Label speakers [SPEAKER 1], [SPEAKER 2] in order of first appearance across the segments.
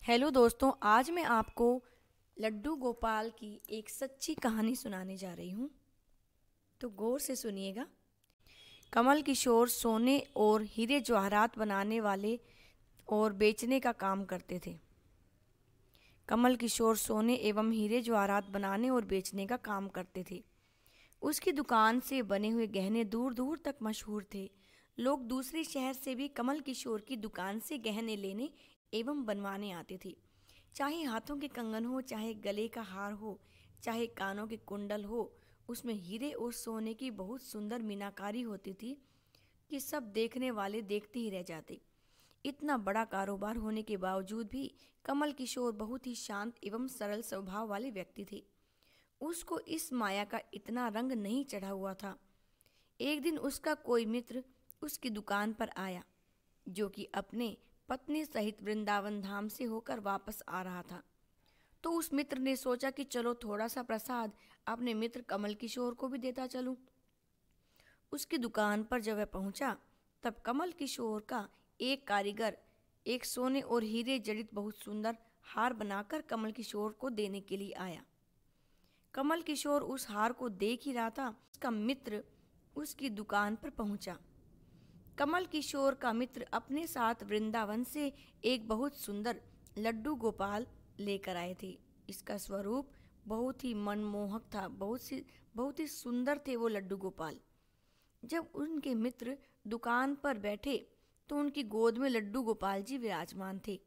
[SPEAKER 1] Hello दोस्तों, आज मैं आपको लड्डू गोपाल की एक सच्ची कहानी सुनाने जा रही हूँ। तो गौर से सुनिएगा। कमल किशोर सोने और हीरे जवाहरात बनाने वाले और बेचने का काम करते थे। कमल किशोर सोने एवं हीरे जवाहरात बनाने और बेचने का काम करते थे। उसकी दुकान से बने हुए गहने दूर दूर तक मशहूर थे। लोग दूसरे शहर से भी कमल किशोर की दुकान से गहने लेने एवं बनवाने आते थे। चाहे हाथों के कंगन हो, चाहे गले का हार हो, चाहे कानों के कुंडल हो, उसमें हीरे और सोने की बहुत सुंदर मीनाकारी होती थी कि सब देखने वाले देखते ही रह जाते। इतना बड़ा कारोबार होने के बावजूद भी कमल किशोर बहुत ही शांत एवं सरल स्वभाव वाले व्यक्ति थे। उसको इस माया का इतना रंग नहीं चढ़ा हुआ था। एक दिन उसका कोई मित्र उसकी दुकान पर आया, जो कि अपने पत्नी सहित वृंदावन धाम से होकर वापस आ रहा था। तो उस मित्र ने सोचा कि चलो थोड़ा सा प्रसाद अपने मित्र कमल किशोर को भी देता चलूं। उसकी दुकान पर जब वह पहुंचा, तब कमल किशोर का एक कारीगर एक सोने और हीरे जड़ित बहुत सुंदर हार बनाकर कमल किशोर को देने के लिए आया। कमल किशोर उस हार को देख ही रहा था, उसका मित्र उसकी दुकान पर पहुंचा। कमल किशोर का मित्र अपने साथ वृंदावन से एक बहुत सुंदर लड्डू गोपाल लेकर आए थे। इसका स्वरूप बहुत ही मनमोहक था, बहुत ही सुंदर थे वो लड्डू गोपाल। जब उनके मित्र दुकान पर बैठे तो उनकी गोद में लड्डू गोपाल जी विराजमान थे।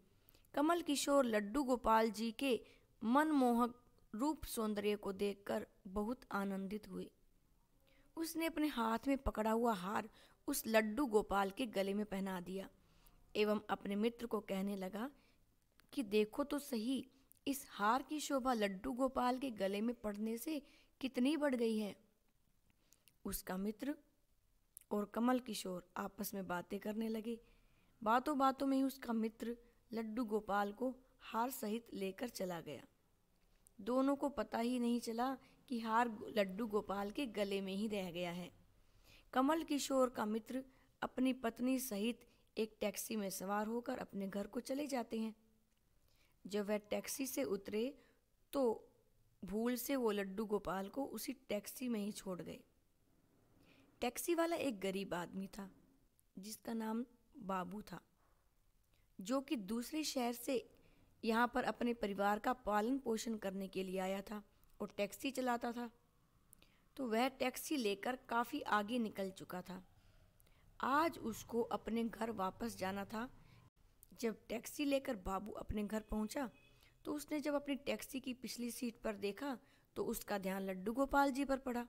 [SPEAKER 1] कमल किशोर लड्डू गोपाल जी के मनमोहक रूप सौंदर्य को देखकर बहुत आनंदित हुए। उसने अपने हाथ में पकड़ा हुआ हार उस लड्डू गोपाल के गले में पहना दिया एवं अपने मित्र को कहने लगा कि देखो तो सही, इस हार की शोभा लड्डू गोपाल के गले में पड़ने से कितनी बढ़ गई है। उसका मित्र और कमल किशोर आपस में बातें करने लगे। बातों बातों में ही उसका मित्र लड्डू गोपाल को हार सहित लेकर चला गया। दोनों को पता ही नहीं चला कि हार लड्डू गोपाल के गले में ही रह गया है। कमल किशोर का मित्र अपनी पत्नी सहित एक टैक्सी में सवार होकर अपने घर को चले जाते हैं। जब वह टैक्सी से उतरे तो भूल से वो लड्डू गोपाल को उसी टैक्सी में ही छोड़ गए। टैक्सी वाला एक गरीब आदमी था जिसका नाम बाबू था, जो कि दूसरे शहर से यहाँ पर अपने परिवार का पालन पोषण करने के लिए आया था और टैक्सी चलाता था। तो वह टैक्सी लेकर काफ़ी आगे निकल चुका था। आज उसको अपने घर वापस जाना था। जब टैक्सी लेकर बाबू अपने घर पहुंचा तो उसने जब अपनी टैक्सी की पिछली सीट पर देखा तो उसका ध्यान लड्डू गोपाल जी पर पड़ा,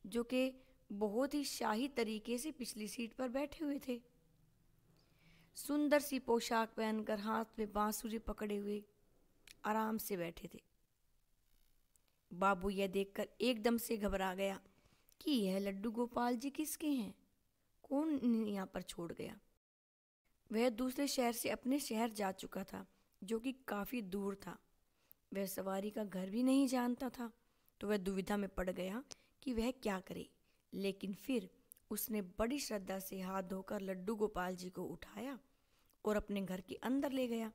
[SPEAKER 1] जो कि बहुत ही शाही तरीके से पिछली सीट पर बैठे हुए थे। सुंदर सी पोशाक पहनकर हाथ में बांसुरी पकड़े हुए आराम से बैठे थे। बाबू यह देखकर एकदम से घबरा गया कि यह लड्डू गोपाल जी किसके हैं, कौन इन्हें यहाँ पर छोड़ गया। वह दूसरे शहर से अपने शहर जा चुका था, जो कि काफ़ी दूर था। वह सवारी का घर भी नहीं जानता था। तो वह दुविधा में पड़ गया कि वह क्या करे। लेकिन फिर उसने बड़ी श्रद्धा से हाथ धोकर लड्डू गोपाल जी को उठाया और अपने घर के अंदर ले गया।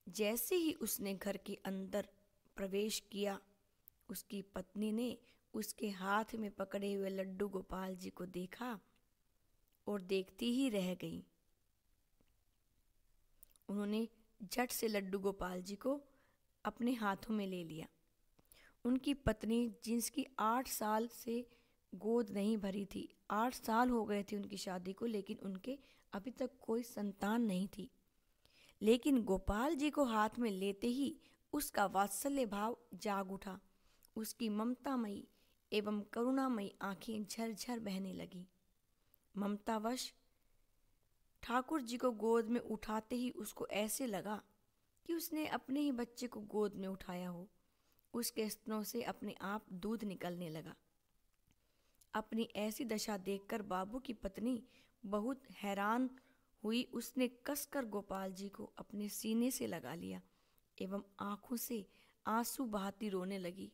[SPEAKER 1] जैसे ही उसने घर के अंदर प्रवेश किया, उसकी पत्नी ने उसके हाथ में पकड़े हुए लड्डू गोपाल जी को देखा और देखती ही रह गई। उन्होंने झट से लड्डू गोपाल जी को अपने हाथों में ले लिया। उनकी पत्नी, जिसकी 8 साल से गोद नहीं भरी थी, 8 साल हो गए थे उनकी शादी को, लेकिन उनके अभी तक कोई संतान नहीं थी। लेकिन गोपाल जी को हाथ में लेते ही उसका वात्सल्य भाव जाग उठा। उसकी ममतामयी एवं करुणामयी आंखें झरझर बहने लगी। ममतावश ठाकुर जी को गोद में उठाते ही उसको ऐसे लगा कि उसने अपने ही बच्चे को गोद में उठाया हो। उसके स्तनों से अपने आप दूध निकलने लगा। अपनी ऐसी दशा देखकर बाबू की पत्नी बहुत हैरान हुई। उसने कसकर गोपाल जी को अपने सीने से लगा लिया एवं आंखों से आंसू बहाती रोने लगी।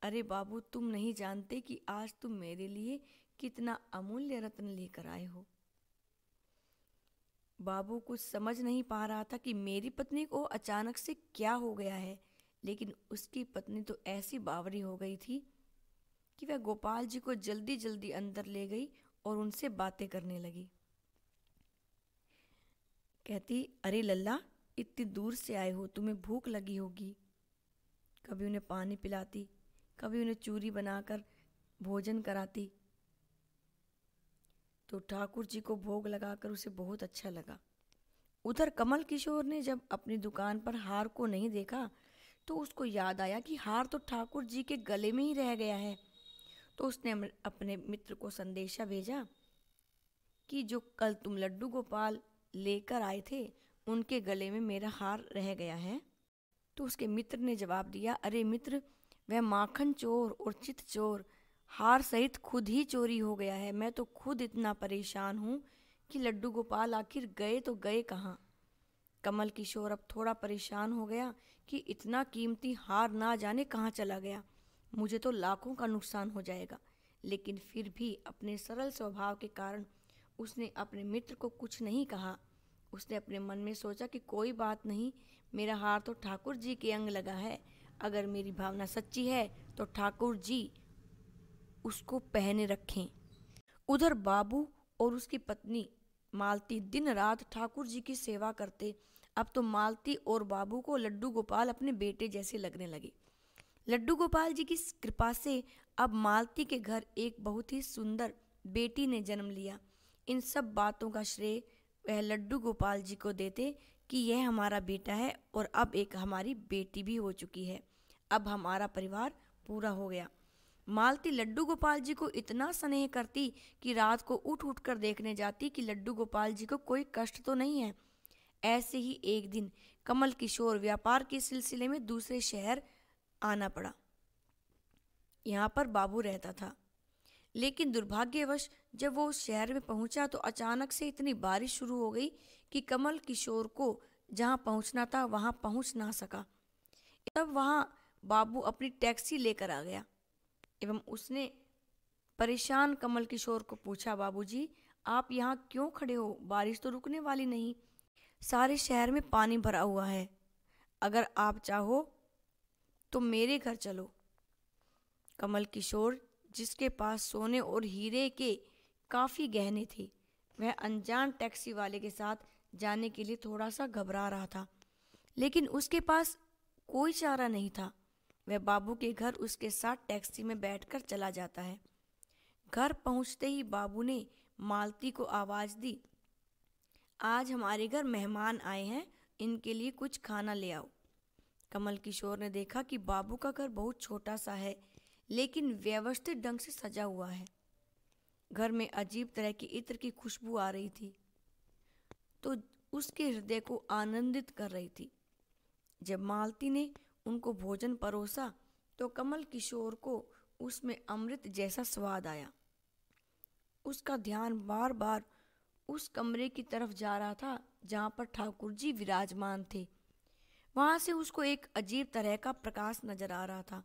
[SPEAKER 1] अरे बाबू, तुम नहीं जानते कि आज तुम मेरे लिए कितना अमूल्य रत्न लेकर आए हो। बाबू कुछ समझ नहीं पा रहा था कि मेरी पत्नी को अचानक से क्या हो गया है, लेकिन उसकी पत्नी तो ऐसी बावरी हो गई थी कि वह गोपाल जी को जल्दी जल्दी अंदर ले गई और उनसे बातें करने लगी। कहती, अरे लल्ला, इतनी दूर से आए हो, तुम्हें भूख लगी होगी। कभी उन्हें पानी पिलाती, कभी उन्हें चूरी बनाकर भोजन कराती। तो ठाकुर जी को भोग लगाकर उसे बहुत अच्छा लगा। उधर कमल किशोर ने जब अपनी दुकान पर हार को नहीं देखा तो उसको याद आया कि हार तो ठाकुर जी के गले में ही रह गया है। तो उसने अपने मित्र को संदेशा भेजा कि जो कल तुम लड्डू गोपाल लेकर आए थे, उनके गले में मेरा हार रह गया है। तो उसके मित्र ने जवाब दिया, अरे मित्र, वह माखन चोर और चित चोर हार सहित खुद ही चोरी हो गया है। मैं तो खुद इतना परेशान हूँ कि लड्डू गोपाल आखिर गए तो गए कहाँ। कमल किशोर अब थोड़ा परेशान हो गया कि इतना कीमती हार ना जाने कहाँ चला गया, मुझे तो लाखों का नुकसान हो जाएगा। लेकिन फिर भी अपने सरल स्वभाव के कारण उसने अपने मित्र को कुछ नहीं कहा। उसने अपने मन में सोचा कि कोई बात नहीं, मेरा हार तो ठाकुर जी के अंग लगा है। अगर मेरी भावना सच्ची है तो ठाकुर जी उसको पहने रखें। उधर बाबू और उसकी पत्नी मालती दिन रात ठाकुर जी की सेवा करते। अब तो मालती और बाबू को लड्डू गोपाल अपने बेटे जैसे लगने लगे। लड्डू गोपाल जी की कृपा से अब मालती के घर एक बहुत ही सुंदर बेटी ने जन्म लिया। इन सब बातों का श्रेय वह लड्डू गोपाल जी को देते कि यह हमारा बेटा है और अब एक हमारी बेटी भी हो चुकी है। अब हमारा परिवार पूरा हो गया। मालती लड्डू गोपाल जी को इतना स्नेह करती कि रात को उठ उठ कर देखने जाती कि लड्डू गोपाल जी को कोई कष्ट तो नहीं है। ऐसे ही एक दिन कमल किशोर व्यापार के सिलसिले में दूसरे शहर आना पड़ा। यहाँ पर बाबू रहता था, लेकिन दुर्भाग्यवश जब वो उस शहर में पहुंचा तो अचानक से इतनी बारिश शुरू हो गई कि कमल किशोर को जहाँ पहुंचना था वहाँ पहुंच ना सका। तब वहाँ बाबू अपनी टैक्सी लेकर आ गया एवं उसने परेशान कमल किशोर को पूछा, बाबूजी, आप यहाँ क्यों खड़े हो? बारिश तो रुकने वाली नहीं, सारे शहर में पानी भरा हुआ है। अगर आप चाहो तो मेरे घर चलो। कमल किशोर, जिसके पास सोने और हीरे के काफ़ी गहने थे, वह अनजान टैक्सी वाले के साथ जाने के लिए थोड़ा सा घबरा रहा था, लेकिन उसके पास कोई चारा नहीं था। वह बाबू के घर उसके साथ टैक्सी में बैठकर चला जाता है। घर पहुंचते ही बाबू ने मालती को आवाज़ दी, आज हमारे घर मेहमान आए हैं, इनके लिए कुछ खाना ले आओ। कमल किशोर ने देखा कि बाबू का घर बहुत छोटा सा है, लेकिन व्यवस्थित ढंग से सजा हुआ है। घर में अजीब तरह की इत्र की खुशबू आ रही थी, तो उसके हृदय को आनंदित कर रही थी। जब मालती ने उनको भोजन परोसा तो कमल किशोर को उसमें अमृत जैसा स्वाद आया। उसका ध्यान बार बार उस कमरे की तरफ जा रहा था जहाँ पर ठाकुर जी विराजमान थे। वहाँ से उसको एक अजीब तरह का प्रकाश नजर आ रहा था।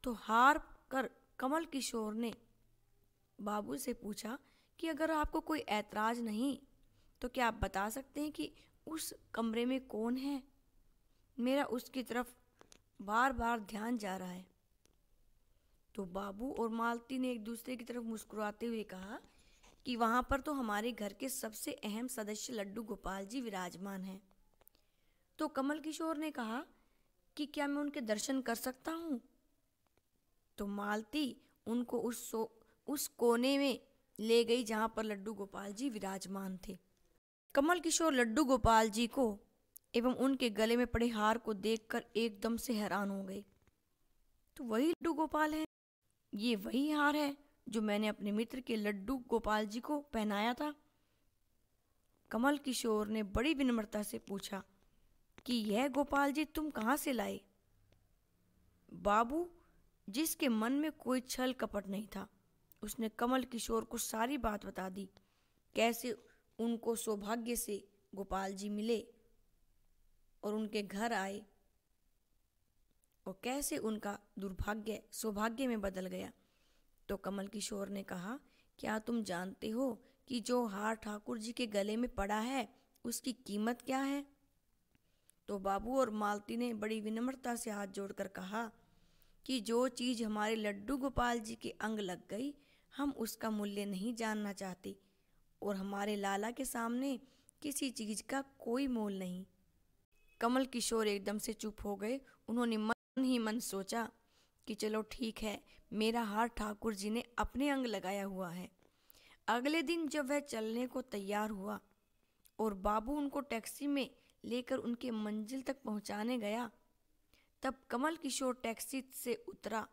[SPEAKER 1] तो हार कर कमल किशोर ने बाबू से पूछा कि अगर आपको कोई ऐतराज नहीं तो क्या आप बता सकते हैं कि उस कमरे में कौन है? मेरा उसकी तरफ बार बार ध्यान जा रहा है। तो बाबू और मालती ने एक दूसरे की तरफ मुस्कुराते हुए कहा कि वहाँ पर तो हमारे घर के सबसे अहम सदस्य लड्डू गोपाल जी विराजमान हैं। तो कमल किशोर ने कहा कि क्या मैं उनके दर्शन कर सकता हूँ? तो मालती उनको उस कोने में ले गई जहाँ पर लड्डू गोपाल जी विराजमान थे। कमल किशोर लड्डू गोपाल जी को एवं उनके गले में पड़े हार को देखकर एकदम से हैरान हो गए। तो वही लड्डू गोपाल है, ये वही हार है जो मैंने अपने मित्र के लड्डू गोपाल जी को पहनाया था। कमल किशोर ने बड़ी विनम्रता से पूछा कि यह गोपाल जी तुम कहाँ से लाए? बाबू, जिसके मन में कोई छल कपट नहीं था, उसने कमल किशोर को सारी बात बता दी, कैसे उनको सौभाग्य से गोपाल जी मिले और उनके घर आए और कैसे उनका दुर्भाग्य सौभाग्य में बदल गया। तो कमल किशोर ने कहा, क्या तुम जानते हो कि जो हार ठाकुर जी के गले में पड़ा है उसकी कीमत क्या है। तो बाबू और मालती ने बड़ी विनम्रता से हाथ जोड़कर कहा कि जो चीज़ हमारे लड्डू गोपाल जी के अंग लग गई, हम उसका मूल्य नहीं जानना चाहते और हमारे लाला के सामने किसी चीज़ का कोई मोल नहीं। कमल किशोर एकदम से चुप हो गए। उन्होंने मन ही मन सोचा कि चलो ठीक है, मेरा हार ठाकुर जी ने अपने अंग लगाया हुआ है। अगले दिन जब वह चलने को तैयार हुआ और बाबू उनको टैक्सी में लेकर उनके मंजिल तक पहुंचाने गया, तब कमल किशोर टैक्सी से उतरा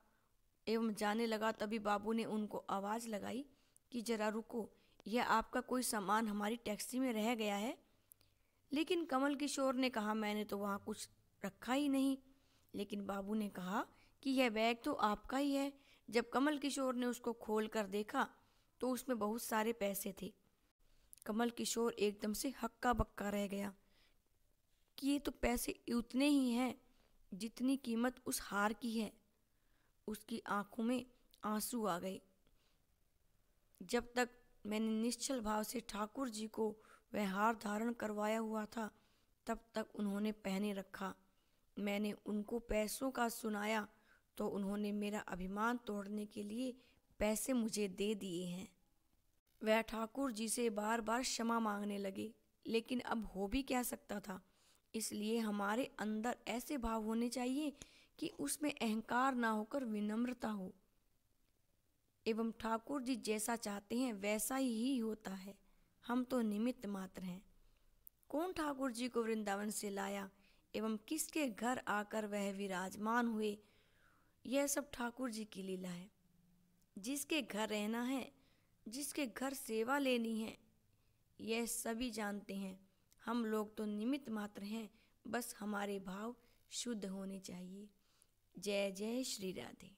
[SPEAKER 1] एवं जाने लगा। तभी बाबू ने उनको आवाज़ लगाई कि जरा रुको, यह आपका कोई सामान हमारी टैक्सी में रह गया है। लेकिन कमल किशोर ने कहा, मैंने तो वहाँ कुछ रखा ही नहीं। लेकिन बाबू ने कहा कि यह बैग तो आपका ही है। जब कमल किशोर ने उसको खोल कर देखा तो उसमें बहुत सारे पैसे थे। कमल किशोर एकदम से हक्का बक्का रह गया कि ये तो पैसे उतने ही हैं जितनी कीमत उस हार की है। उसकी आंखों में आंसू आ गए। जब तक मैंने निश्चल भाव से ठाकुर जी को वह हार धारण करवाया हुआ था, तब तक उन्होंने पहने रखा। मैंने उनको पैसों का सुनाया तो उन्होंने मेरा अभिमान तोड़ने के लिए पैसे मुझे दे दिए हैं। वह ठाकुर जी से बार बार क्षमा मांगने लगे, लेकिन अब हो भी क्या सकता था। इसलिए हमारे अंदर ऐसे भाव होने चाहिए कि उसमें अहंकार ना होकर विनम्रता हो, एवं ठाकुर जी जैसा चाहते हैं वैसा ही होता है। हम तो निमित्त मात्र हैं। कौन ठाकुर जी को वृंदावन से लाया एवं किसके घर आकर वह विराजमान हुए, यह सब ठाकुर जी की लीला है। जिसके घर रहना है, जिसके घर सेवा लेनी है, यह सभी जानते हैं। हम लोग तो निमित्त मात्र हैं, बस हमारे भाव शुद्ध होने चाहिए। जय जय श्री राधे।